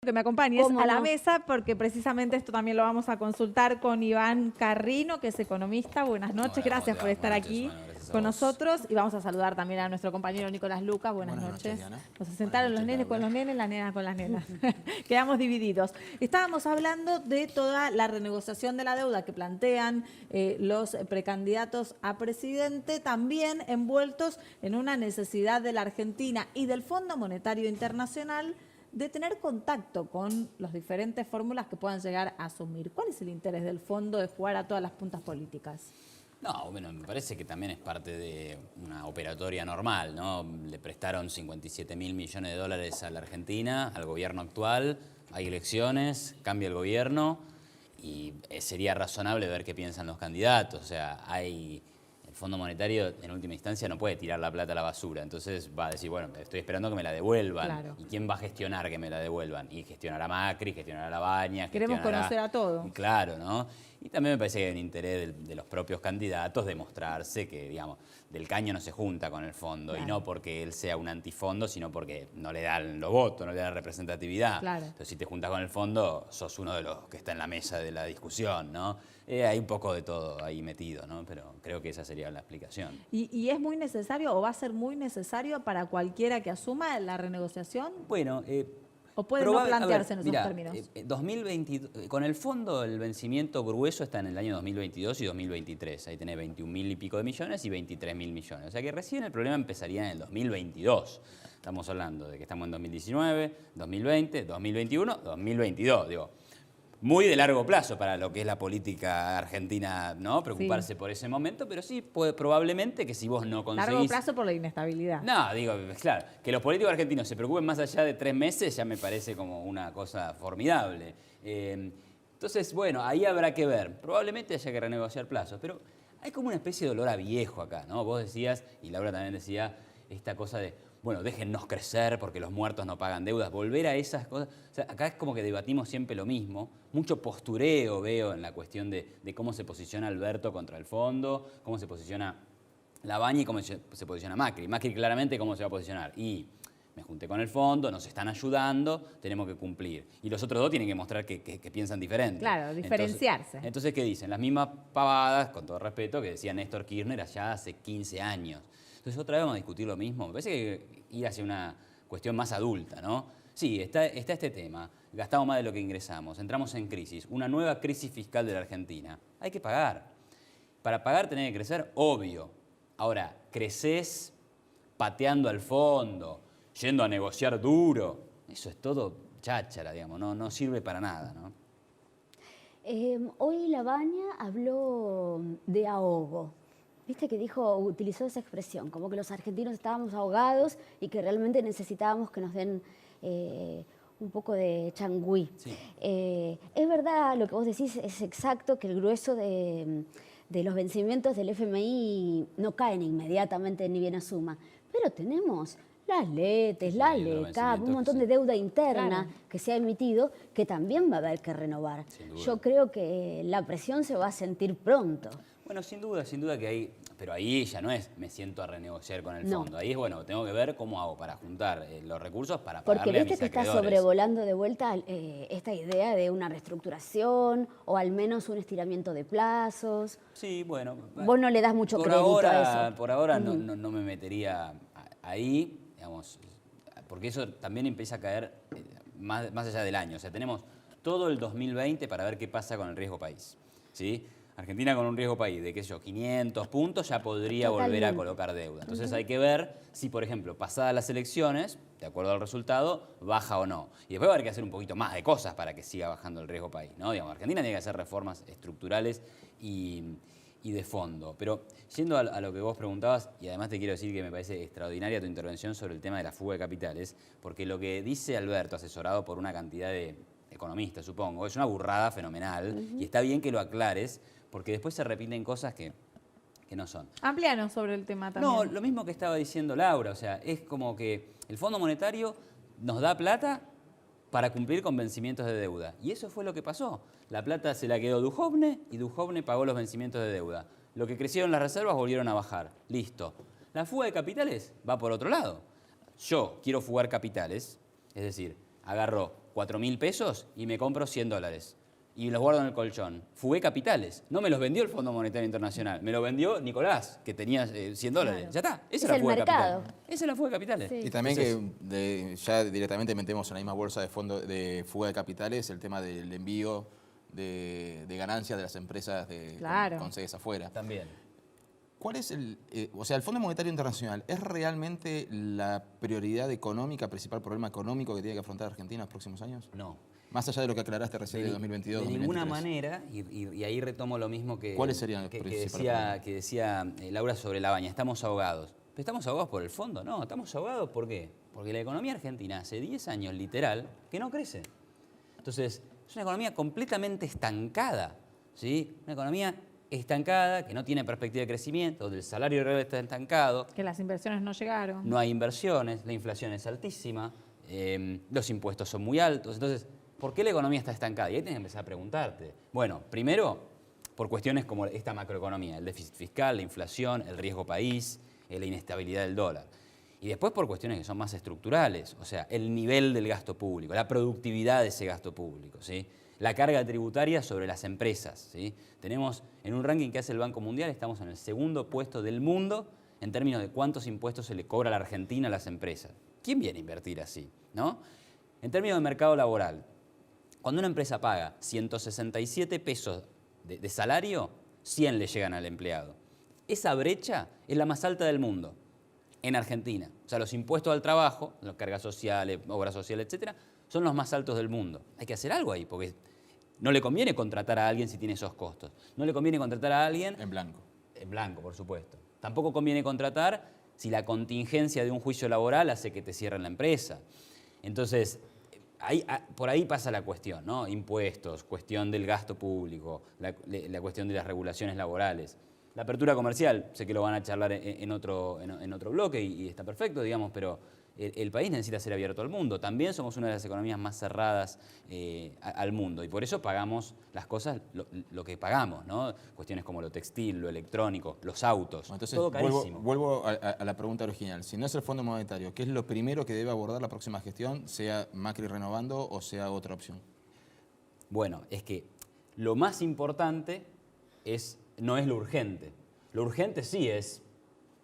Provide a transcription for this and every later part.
Que me acompañes ¿Cómo a la no? mesa, porque precisamente esto también lo vamos a consultar con Iván Carrino, que es economista. Buenas noches, Hola, gracias ¿cómo te por va? estar Buenas noches. aquí Bueno, gracias a con vos. nosotros. Y vamos a saludar también a nuestro compañero Nicolás Lucas. Buenas noches. Diana. Nos sentaron los nenes con los nenes, las nenas con las nenas. Quedamos divididos. Estábamos hablando de toda la renegociación de la deuda que plantean los precandidatos a presidente, también envueltos en una necesidad de la Argentina y del Fondo Monetario Internacional de tener contacto con las diferentes fórmulas que puedan llegar a asumir. ¿Cuál es el interés del fondo de jugar a todas las puntas políticas? No, bueno, me parece que también es parte de una operatoria normal, ¿no? Le prestaron 57.000 millones de dólares a la Argentina, al gobierno actual, hay elecciones, cambia el gobierno y sería razonable ver qué piensan los candidatos. O sea, el Fondo Monetario en última instancia no puede tirar la plata a la basura, entonces va a decir, bueno, estoy esperando que me la devuelvan. Claro. ¿Y quién va a gestionar que me la devuelvan? Y gestionará Macri, gestionará La Baña, Queremos gestionará... conocer a todos. Claro, ¿no? Y también me parece que hay un interés de los propios candidatos de mostrarse que, digamos, del caño no se junta con el fondo, Claro. y no porque él sea un antifondo, sino porque no le dan los votos, no le dan representatividad. Claro. Entonces, si te juntas con el fondo, sos uno de los que está en la mesa de la discusión, ¿no? Hay un poco de todo ahí metido, ¿no? Pero creo que esa sería la explicación. ¿Y es muy necesario o va a ser muy necesario para cualquiera que asuma la renegociación? Bueno, ¿O puede no plantearse en esos términos? 2022, con el fondo el vencimiento grueso está en el año 2022 y 2023. Ahí tenés 21.000 y pico de millones y 23.000 millones. O sea que recién el problema empezaría en el 2022. Estamos hablando de que estamos en 2019, 2020, 2021, 2022. Digo, muy de largo plazo para lo que es la política argentina, ¿no? Preocuparse por ese momento, pero sí, probablemente que si vos no conseguís... Largo plazo por la inestabilidad. No, digo, claro, que los políticos argentinos se preocupen más allá de 3 meses ya me parece como una cosa formidable. Entonces, bueno, ahí habrá que ver. Probablemente haya que renegociar plazos, pero hay como una especie de olor a viejo acá, ¿no? Vos decías, y Laura también decía, esta cosa de, bueno, déjennos crecer porque los muertos no pagan deudas, volver a esas cosas. O sea, acá es como que debatimos siempre lo mismo, mucho postureo veo en la cuestión de cómo se posiciona Alberto contra el fondo, cómo se posiciona La Baña y cómo se posiciona Macri. Macri claramente cómo se va a posicionar. Y me junté con el fondo, nos están ayudando, tenemos que cumplir. Y los otros dos tienen que mostrar que piensan diferente. Claro, diferenciarse. Entonces, ¿qué dicen? Las mismas pavadas, con todo respeto, que decía Néstor Kirchner allá hace 15 años. Entonces, otra vez vamos a discutir lo mismo. Me parece que ir hacia una cuestión más adulta, ¿no? Sí, está este tema. Gastamos más de lo que ingresamos, entramos en crisis, una nueva crisis fiscal de la Argentina. Hay que pagar. Para pagar tenés que crecer, obvio. Ahora, creces pateando al fondo, yendo a negociar duro. Eso es todo cháchara, digamos, no sirve para nada, ¿no? Hoy La Baña habló de ahogo. Viste que utilizó esa expresión, como que los argentinos estábamos ahogados y que realmente necesitábamos que nos den un poco de changüí. Sí. Es verdad, lo que vos decís es exacto, que el grueso de los vencimientos del FMI no caen inmediatamente ni bien asuma, pero tenemos las LETES, la LECAP, un montón de deuda interna que se ha emitido que también va a haber que renovar. Yo creo que la presión se va a sentir pronto. Bueno, sin duda que hay, pero ahí ya no es me siento a renegociar con el fondo. Ahí es, bueno, tengo que ver cómo hago para juntar los recursos para pagarle a mis acreedores. Porque viste que está sobrevolando de vuelta esta idea de una reestructuración o al menos un estiramiento de plazos. Sí, bueno. Vos no le das mucho crédito a eso. Por ahora no me metería ahí, digamos, porque eso también empieza a caer más allá del año. O sea, tenemos todo el 2020 para ver qué pasa con el riesgo país, ¿sí? Argentina con un riesgo país de, qué sé yo, 500 puntos ya podría volver a colocar deuda. Entonces hay que ver si, por ejemplo, pasadas las elecciones, de acuerdo al resultado, baja o no. Y después va a haber que hacer un poquito más de cosas para que siga bajando el riesgo país, ¿no? Digamos, Argentina tiene que hacer reformas estructurales y de fondo. Pero yendo a lo que vos preguntabas, y además te quiero decir que me parece extraordinaria tu intervención sobre el tema de la fuga de capitales, porque lo que dice Alberto, asesorado por una cantidad de economistas, supongo, es una burrada fenomenal, y está bien que lo aclares, porque después se repiten cosas que no son. Amplíanos sobre el tema también. No, lo mismo que estaba diciendo Laura, o sea, es como que el Fondo Monetario nos da plata para cumplir con vencimientos de deuda. Y eso fue lo que pasó. La plata se la quedó Duhovne y Duhovne pagó los vencimientos de deuda. Lo que crecieron las reservas volvieron a bajar. Listo. La fuga de capitales va por otro lado. Yo quiero fugar capitales, es decir, agarro 4.000 pesos y me compro $100. Y los guardo en el colchón. Fugué capitales. No me los vendió el Fondo Monetario Internacional. Me lo vendió Nicolás, que tenía $100. Claro. Ya está. Esa Es es la el fuga de mercado. capitales. Esa es la fuga de capitales. Sí. Y también Entonces, ya directamente metemos en la misma bolsa de fondo de fuga de capitales el tema del envío de ganancias de las empresas Claro. con sedes afuera. también. ¿Cuál es o sea, el Fondo Monetario Internacional es realmente la prioridad económica, principal problema económico que tiene que afrontar Argentina en los próximos años? No. Más allá de lo que aclaraste recién de 2022, De 2023. ninguna manera, y ahí retomo lo mismo que, ¿Cuáles serían los que principales decía, problemas? que decía Laura sobre la baña. Estamos ahogados. ¿Pero estamos ahogados por el fondo? No, estamos ahogados ¿por qué? Porque la economía argentina hace 10 años, literal, que no crece. Entonces, es una economía completamente estancada, ¿sí? Una economía estancada, que no tiene perspectiva de crecimiento, donde el salario real está estancado, Que las inversiones no llegaron. no hay inversiones, la inflación es altísima, los impuestos son muy altos. Entonces, ¿por qué la economía está estancada? Y ahí tienes que empezar a preguntarte. Bueno, primero, por cuestiones como esta macroeconomía, el déficit fiscal, la inflación, el riesgo país, la inestabilidad del dólar. Y después por cuestiones que son más estructurales, o sea, el nivel del gasto público, la productividad de ese gasto público, ¿sí? La carga tributaria sobre las empresas, ¿sí? Tenemos, en un ranking que hace el Banco Mundial, estamos en el segundo puesto del mundo en términos de cuántos impuestos se le cobra a la Argentina a las empresas. ¿Quién viene a invertir así? ¿No? En términos de mercado laboral, cuando una empresa paga 167 pesos de salario, 100 le llegan al empleado. Esa brecha es la más alta del mundo en Argentina. O sea, los impuestos al trabajo, las cargas sociales, obras sociales, etcétera, son los más altos del mundo. Hay que hacer algo ahí, porque no le conviene contratar a alguien si tiene esos costos. No le conviene contratar a alguien En blanco. en blanco, por supuesto. Tampoco conviene contratar si la contingencia de un juicio laboral hace que te cierren la empresa. Entonces, por ahí pasa la cuestión, ¿no? Impuestos, cuestión del gasto público, la cuestión de las regulaciones laborales. La apertura comercial, sé que lo van a charlar en otro bloque y está perfecto, digamos, pero el país necesita ser abierto al mundo. También somos una de las economías más cerradas al mundo y por eso pagamos las cosas lo que pagamos, ¿no? Cuestiones como lo textil, lo electrónico, los autos, Bueno, entonces, todo carísimo. vuelvo a la pregunta original. Si no es el Fondo Monetario, ¿qué es lo primero que debe abordar la próxima gestión, sea Macri renovando o sea otra opción? Bueno, es que lo más importante no es lo urgente. Lo urgente sí es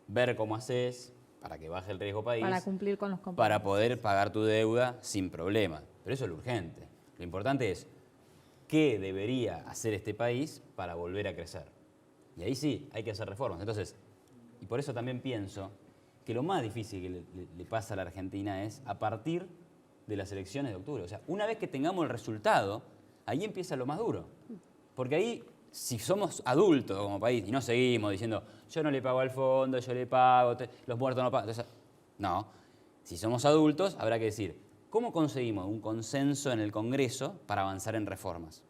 ver cómo haces para que baje el riesgo país, Para cumplir con los compromisos. para poder pagar tu deuda sin problema. Pero eso es lo urgente. Lo importante es qué debería hacer este país para volver a crecer. Y ahí sí, hay que hacer reformas. Entonces, y por eso también pienso que lo más difícil que le pasa a la Argentina es a partir de las elecciones de octubre. O sea, una vez que tengamos el resultado, ahí empieza lo más duro. Porque ahí, si somos adultos como país y no seguimos diciendo yo no le pago al fondo, yo le pago, los muertos no pagan. Entonces, no, si somos adultos habrá que decir, ¿cómo conseguimos un consenso en el Congreso para avanzar en reformas?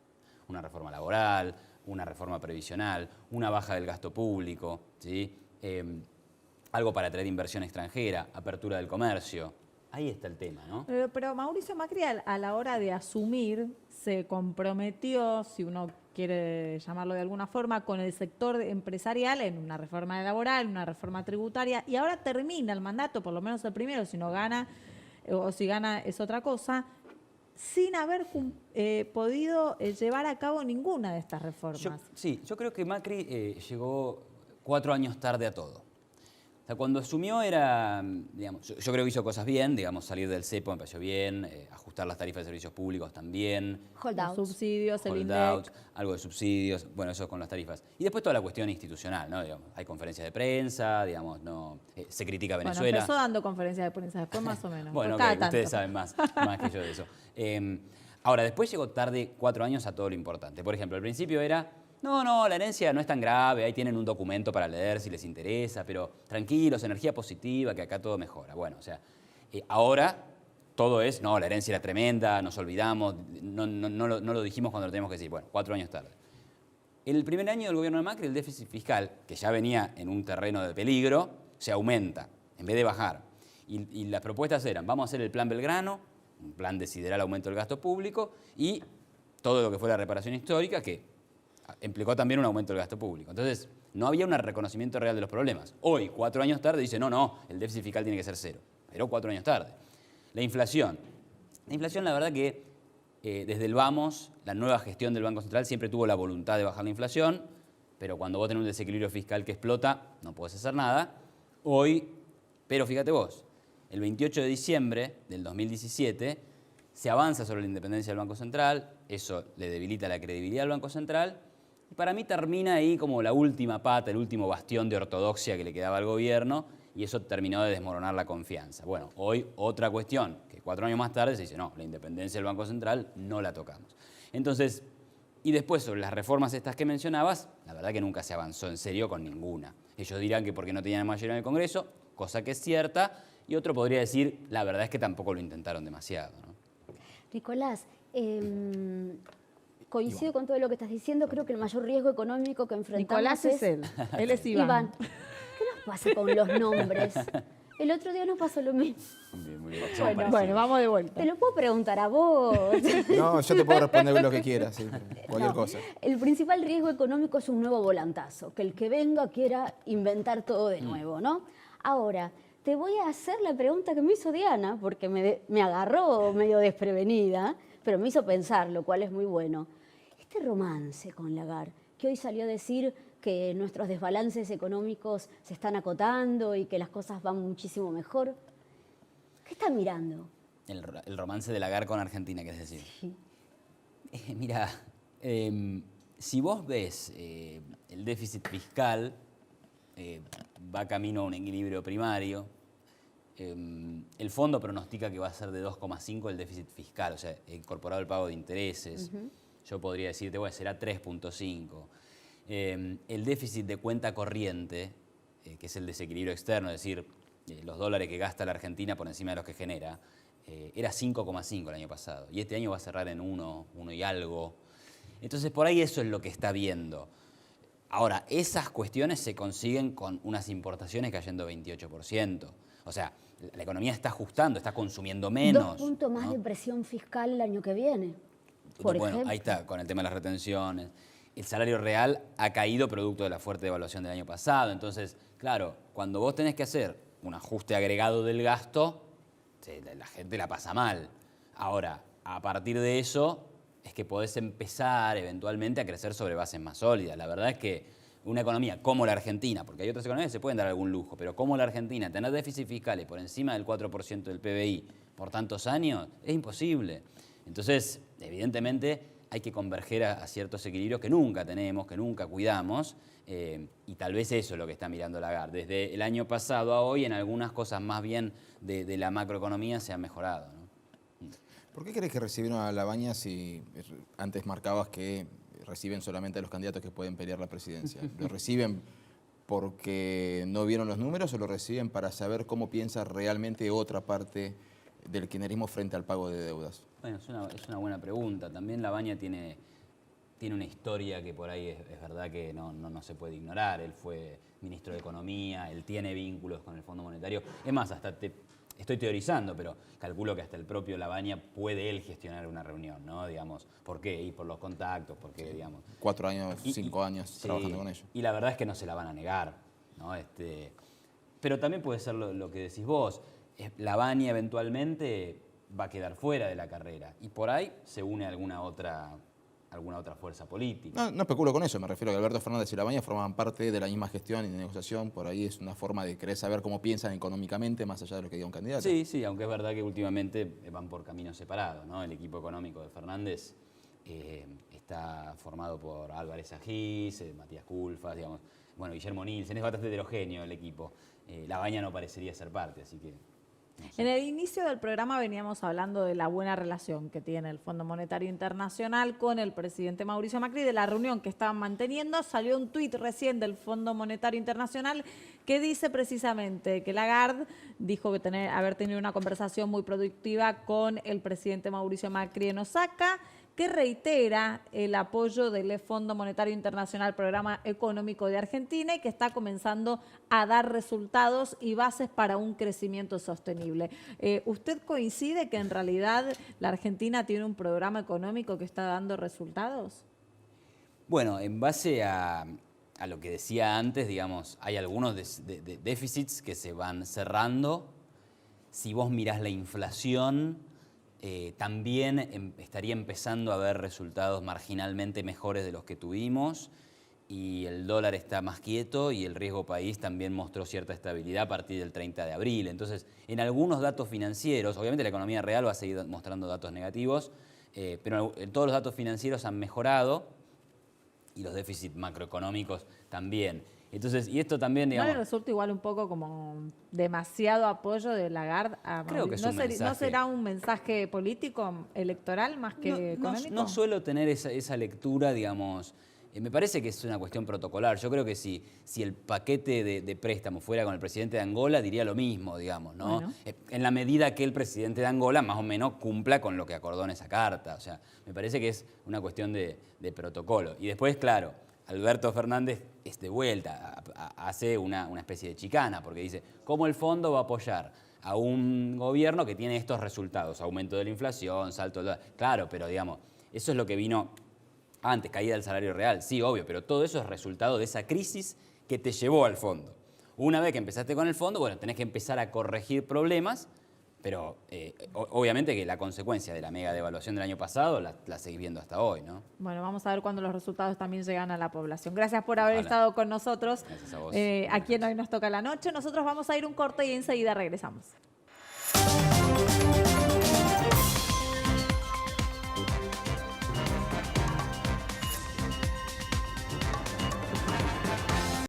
Una reforma laboral, una reforma previsional, una baja del gasto público, ¿sí? Algo para atraer inversión extranjera, apertura del comercio. Ahí está el tema, ¿no? Pero Mauricio Macri a la hora de asumir se comprometió, si uno quiere llamarlo de alguna forma, con el sector empresarial en una reforma laboral, una reforma tributaria, y ahora termina el mandato, por lo menos el primero, si no gana o si gana es otra cosa, sin haber podido llevar a cabo ninguna de estas reformas. Yo creo que Macri llegó 4 años tarde a todo. O sea, cuando asumió era, digamos, yo creo que hizo cosas bien, digamos, salir del cepo me pareció bien, ajustar las tarifas de servicios públicos también, Hold Los out. subsidios, el holdout, INDEC. algo de subsidios, bueno, eso con las tarifas. Y después toda la cuestión institucional, ¿no? Digamos, hay conferencias de prensa, digamos, no, se critica a Bueno, Venezuela. empezó dando conferencias de prensa, después más o menos. Bueno, por cada ok, tanto. ustedes saben más que yo de eso. Ahora, después llegó tarde 4 años a todo lo importante. Por ejemplo, al principio era, no, la herencia no es tan grave, ahí tienen un documento para leer si les interesa, pero tranquilos, energía positiva, que acá todo mejora. Bueno, o sea, ahora todo es, no, la herencia era tremenda, nos olvidamos, no lo dijimos cuando lo teníamos que decir. Bueno, 4 años tarde. El primer año del gobierno de Macri, el déficit fiscal, que ya venía en un terreno de peligro, se aumenta en vez de bajar. Y las propuestas eran, vamos a hacer el plan Belgrano, un plan de sideral aumento del gasto público, y todo lo que fue la reparación histórica, que implicó también un aumento del gasto público. Entonces, no había un reconocimiento real de los problemas. Hoy, 4 años tarde, dice, no, el déficit fiscal tiene que ser 0. Pero 4 años tarde. La inflación, la verdad que desde el vamos, la nueva gestión del Banco Central siempre tuvo la voluntad de bajar la inflación, pero cuando vos tenés un desequilibrio fiscal que explota, no podés hacer nada. Hoy, pero fíjate vos, el 28 de diciembre del 2017 se avanza sobre la independencia del Banco Central, eso le debilita la credibilidad al Banco Central, y para mí termina ahí como la última pata, el último bastión de ortodoxia que le quedaba al gobierno, y eso terminó de desmoronar la confianza. Bueno, hoy otra cuestión, que 4 años más tarde se dice, no, la independencia del Banco Central no la tocamos. Entonces, y después sobre las reformas estas que mencionabas, la verdad que nunca se avanzó en serio con ninguna. Ellos dirán que porque no tenían mayoría en el Congreso, cosa que es cierta, y otro podría decir, la verdad es que tampoco lo intentaron demasiado, ¿no? Nicolás, coincido con todo lo que estás diciendo. Creo que el mayor riesgo económico que enfrentamos Nicolás es él es Iván. ¿Qué nos pasa con los nombres? El otro día nos pasó lo mismo. Bien, muy bien. Bueno, vamos de vuelta. Te lo puedo preguntar a vos. No, yo te puedo responder lo que quieras, sí, cualquier No, cosa. el principal riesgo económico es un nuevo volantazo, que el que venga quiera inventar todo de nuevo, ¿no? Ahora, te voy a hacer la pregunta que me hizo Diana, porque me agarró medio desprevenida, pero me hizo pensar, lo cual es muy bueno. Este romance con Lagarde, que hoy salió a decir que nuestros desbalances económicos se están acotando y que las cosas van muchísimo mejor, ¿qué está mirando? El romance de Lagarde con Argentina, ¿qué es decir? Sí. Mira, si vos ves el déficit fiscal, va camino a un equilibrio primario. El fondo pronostica que va a ser de 2,5 el déficit fiscal, o sea, incorporado el pago de intereses. Yo podría decirte, bueno, será 3,5. El déficit de cuenta corriente, que es el desequilibrio externo, es decir, los dólares que gasta la Argentina por encima de los que genera, era 5,5 el año pasado. Y este año va a cerrar en 1 y algo. Entonces, por ahí eso es lo que está viendo. Ahora, esas cuestiones se consiguen con unas importaciones cayendo 28%. O sea, la economía está ajustando, está consumiendo menos. 2 puntos más ¿no? de presión fiscal el año que viene, por Bueno, ejemplo. ahí está, con el tema de las retenciones. El salario real ha caído producto de la fuerte devaluación del año pasado. Entonces, claro, cuando vos tenés que hacer un ajuste agregado del gasto, la gente la pasa mal. Ahora, a partir de eso, es que podés empezar eventualmente a crecer sobre bases más sólidas. La verdad es que una economía como la Argentina, porque hay otras economías que se pueden dar algún lujo, pero como la Argentina, tener déficits fiscales por encima del 4% del PBI por tantos años, es imposible. Entonces, evidentemente, hay que converger a ciertos equilibrios que nunca tenemos, que nunca cuidamos, y tal vez eso es lo que está mirando Lagarde. Desde el año pasado a hoy, en algunas cosas más bien de la macroeconomía se han mejorado, ¿no? ¿Por qué crees que recibieron a Labaña si antes marcabas que reciben solamente a los candidatos que pueden pelear la presidencia? ¿Lo reciben porque no vieron los números o lo reciben para saber cómo piensa realmente otra parte del kirchnerismo frente al pago de deudas? Bueno, es una buena pregunta. También Labaña tiene una historia que por ahí es verdad que no se puede ignorar. Él fue ministro de Economía, él tiene vínculos con el Fondo Monetario. Es más, estoy teorizando, pero calculo que hasta el propio Labaña puede él gestionar una reunión, ¿no? Digamos, ¿por qué? Y por los contactos, porque, digamos... 4 años, 5 años sí, trabajando con ellos. Y la verdad es que no se la van a negar, ¿no? Pero también puede ser lo que decís vos. Labaña eventualmente va a quedar fuera de la carrera y por ahí se une a alguna otra fuerza política. No especulo con eso, me refiero a que Alberto Fernández y Labaña forman parte de la misma gestión y de negociación, por ahí es una forma de querer saber cómo piensan económicamente más allá de lo que diga un candidato. Sí, aunque es verdad que últimamente van por caminos separados, ¿no? El equipo económico de Fernández está formado por Álvarez Agís, Matías Culfas, digamos, bueno, Guillermo Nielsen, es bastante heterogéneo el equipo. Labaña no parecería ser parte, así que... No sé. En el inicio del programa veníamos hablando de la buena relación que tiene el Fondo Monetario Internacional con el presidente Mauricio Macri, de la reunión que estaban manteniendo. Salió un tuit recién del Fondo Monetario Internacional que dice precisamente que Lagarde dijo que haber tenido una conversación muy productiva con el presidente Mauricio Macri en Osaka, que reitera el apoyo del Fondo Monetario Internacional al Programa Económico de Argentina y que está comenzando a dar resultados y bases para un crecimiento sostenible. ¿Usted coincide que en realidad la Argentina tiene un programa económico que está dando resultados? Bueno, en base a lo que decía antes, digamos, hay algunos déficits que se van cerrando. Si vos mirás la inflación, también estaría empezando a haber resultados marginalmente mejores de los que tuvimos, y el dólar está más quieto y el riesgo país también mostró cierta estabilidad a partir del 30 de abril. Entonces, en algunos datos financieros, obviamente la economía real va a seguir mostrando datos negativos, pero todos los datos financieros han mejorado y los déficits macroeconómicos también. Entonces, y esto también, ¿No digamos... le resulta igual un poco como demasiado apoyo de Lagarde a Creo que es un ¿No mensaje. será un mensaje político, electoral, más que económico? No suelo tener esa lectura, digamos. Me parece que es una cuestión protocolar. Yo creo que si el paquete de préstamo fuera con el presidente de Angola, diría lo mismo, digamos, ¿no? Bueno. En la medida que el presidente de Angola más o menos cumpla con lo que acordó en esa carta. O sea, me parece que es una cuestión de protocolo. Y después, claro, Alberto Fernández de vuelta hace una especie de chicana, porque dice, ¿cómo el fondo va a apoyar a un gobierno que tiene estos resultados? Aumento de la inflación, salto del dólar. Claro, pero digamos, eso es lo que vino antes, caída del salario real, sí, obvio, pero todo eso es resultado de esa crisis que te llevó al fondo. Una vez que empezaste con el fondo, bueno, tenés que empezar a corregir problemas, pero obviamente que la consecuencia de la mega devaluación del año pasado la seguís viendo hasta hoy, ¿no? Bueno, vamos a ver cuándo los resultados también llegan a la población. Gracias por haber Ojalá. estado con nosotros. Gracias a vos. Aquí en Hoy Nos Toca la Noche. Nosotros vamos a ir un corte y enseguida regresamos.